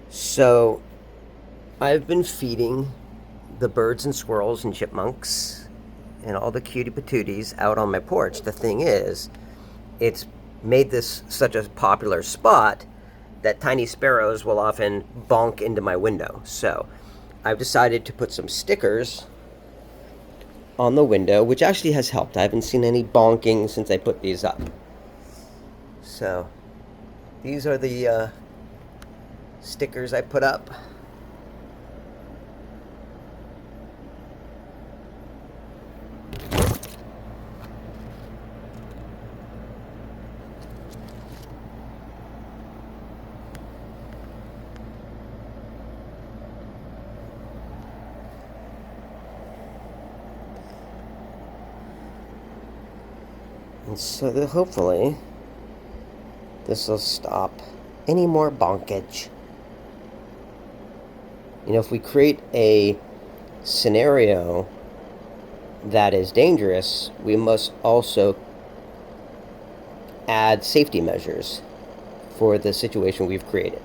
So I've been feeding the birds and squirrels and chipmunks and all the cutie patooties out on my porch. The thing is, it's made this such a popular spot that tiny sparrows will often bonk into my window. So I've decided to put some stickers on the window, which actually has helped. I haven't seen any bonking since I put these up. So these are the stickers I put up. And so that hopefully this will stop any more bonkage. If we create a scenario that is dangerous, we must also add safety measures for the situation we've created.